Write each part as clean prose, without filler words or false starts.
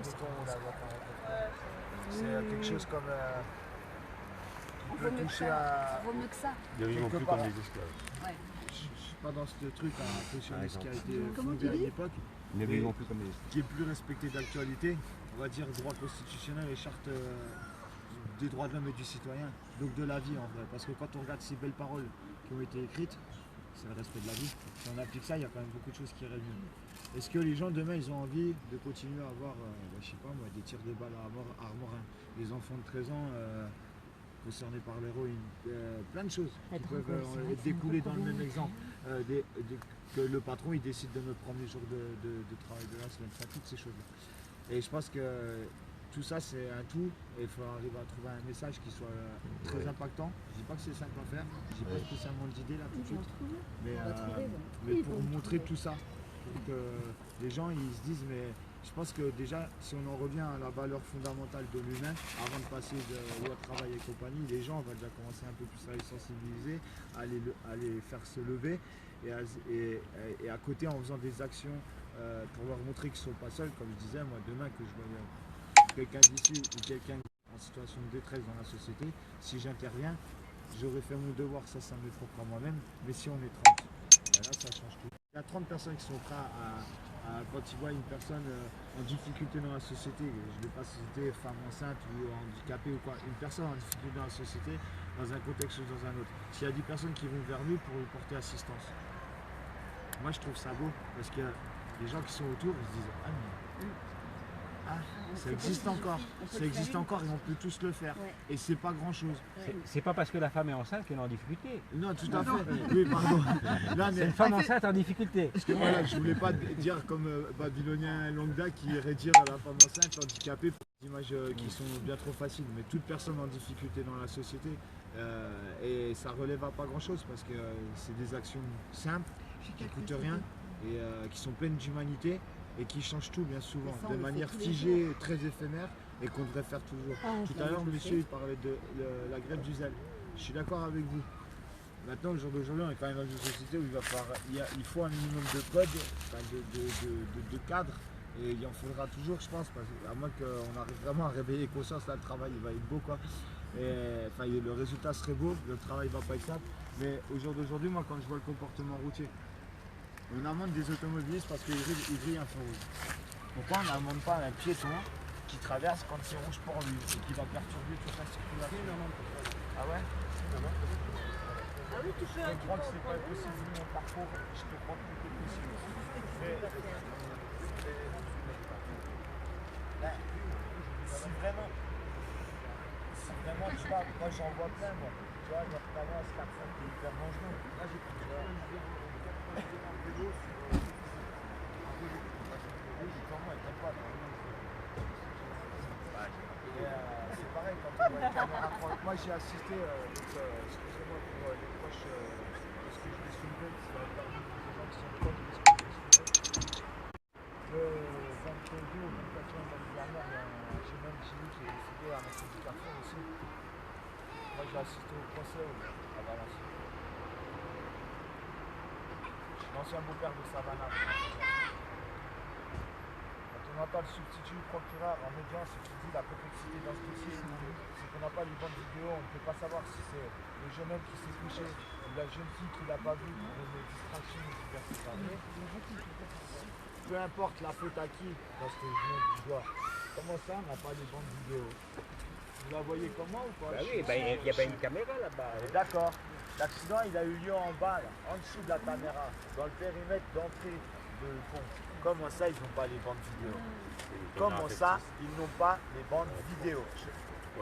mouton ou la boîte à repas. C'est quelque chose comme... qui peut toucher à... Vaut mieux que ça. Ils ne vivent plus comme des esclaves. Ouais. Je suis pas dans ce truc à impressionner ce qui a été Comment fondé tu à dis l'époque. Ils ne vivent plus comme des esclaves. Qui est plus respecté d'actualité, on va dire droit constitutionnel et charte des droits de l'homme et du citoyen, donc de la vie en vrai. Parce que quand on regarde ces belles paroles qui ont été écrites, c'est le respect de la vie. Si on applique ça, il y a quand même beaucoup de choses qui iraient mieux. Est-ce que les gens demain, ils ont envie de continuer à avoir, je sais pas moi, des tirs de balles à Armorin, des enfants de 13 ans concernés par l'héroïne, plein de choses qui peuvent découler dans le même exemple. Que le patron, il décide de notre premier jour de travail de la semaine, enfin, toutes ces choses-là. Et je pense que tout ça, c'est un tout, et il faut arriver à trouver un message qui soit très impactant. Je ne dis pas que c'est simple à faire, je n'ai pas spécialement d'idées là tout de suite, mais pour montrer tout ça, pour que les gens ils se disent, mais je pense que déjà, si on en revient à la valeur fondamentale de l'humain, avant de passer de loi de travail et compagnie, les gens, on va déjà commencer un peu plus à les sensibiliser, à les faire se lever, et à côté en faisant des actions pour leur montrer qu'ils ne sont pas seuls. Comme je disais, moi demain que je vois quelqu'un d'ici ou quelqu'un en situation de détresse dans la société, si j'interviens, j'aurais fait mon devoir, ça m'est propre à moi-même, mais si on est 30, ben là ça change tout. Il y a 30 personnes qui sont prêtes quand ils voient une personne en difficulté dans la société, je ne vais pas citer femme enceinte ou handicapée ou quoi, une personne en difficulté dans la société, dans un contexte ou dans un autre. S'il y a 10 personnes qui vont vers lui pour lui porter assistance, moi je trouve ça beau, parce que les gens qui sont autour, ils se disent « Ah mais... ça existe encore, ça existe encore et on peut tous le faire. Ouais. Et c'est pas grand chose. C'est pas parce que la femme est enceinte qu'elle est en difficulté. Non, tout à fait. Oui, pardon. C'est une femme enceinte en difficulté. Parce que voilà, je voulais pas dire comme Babylonien Lambda qui irait dire à la femme enceinte handicapée pour des images qui sont bien trop faciles. Mais toute personne en difficulté dans la société, et ça relève à pas grand chose parce que c'est des actions simples, qui coûtent rien et qui sont pleines d'humanité. Et qui change tout bien souvent, de manière figée, très éphémère, et qu'on devrait faire toujours. Tout à l'heure, le monsieur il parlait de la grève du zèle. Je suis d'accord avec vous. Maintenant, au jour d'aujourd'hui, on est quand même dans une société où il faut un minimum de code, de cadre, et il en faudra toujours, je pense, parce à moins qu'on arrive vraiment à réveiller conscience, là, le travail il va être beau, quoi. Et, enfin, le résultat serait beau, le travail va pas être simple, mais au jour d'aujourd'hui, moi, quand je vois le comportement routier, on amende des automobilistes parce qu'ils grillent un feu rouge. Pourquoi on n'amende pas un piéton qui traverse quand c'est rouge pour lui et qui va perturber toute la circulation? Ah ouais? Ah oui, tu fais. Je crois que c'est pas possible vu mon parcours, je te crois que tout est possible. Si vraiment tu vois, moi j'en vois plein moi. Tu vois, notamment ce carrefour qui est hyper dangereux. Là j'ai pris c'est pareil quand on voit une caméra. Moi j'ai assisté, excusez-moi pour les proches, parce que je vais soulever, ça va permettre des gens qui sont proches de ce que je vais soulever. Le 22 ou 24 juin l'année dernière, j'ai même vu qui est décidé à Marseille du Carrefour aussi. Moi j'ai assisté au procès à Valence. L'ancien beau-père de Savannah. Quand on entend le substitut procureur en audience qui dit la complexité dans ce dossier, c'est qu'on n'a pas les bandes vidéo, on ne peut pas savoir si c'est le jeune homme qui s'est couché ou la jeune fille qui ne l'a pas vu pour une distraction ou diverses années. Peu importe la faute à qui, parce que je monte du doigt. Comment ça, on n'a pas les bandes vidéo? Vous la voyez comment ou pas? Bah oui, il n'y a pas une caméra là-bas. D'accord. L'accident il a eu lieu en bas, là, en dessous de la caméra, dans le périmètre d'entrée de pont. Comment ça ils n'ont pas les bandes vidéo? Comment ça ils n'ont pas les bandes vidéo?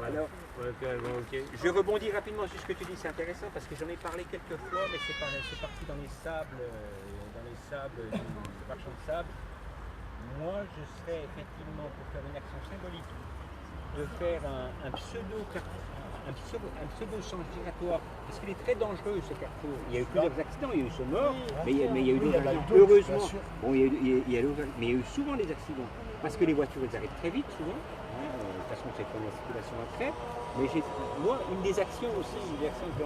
Alors, okay. Je rebondis rapidement sur ce que tu dis, c'est intéressant parce que j'en ai parlé quelques fois, mais c'est parti dans les sables du marchand de sable. Moi, je serais effectivement pour faire une action symbolique, de faire un pseudo-sens giratoire, parce qu'il est très dangereux ce carrefour. Il y a eu plusieurs accidents, il y a eu ce mort, mais il y a eu d'autres accidents, heureusement. Bon, mais il y a eu souvent des accidents, parce que les voitures elles arrivent très vite souvent, de toute façon c'est comme la circulation après. Mais moi, une des actions aussi, une des actions que j'ai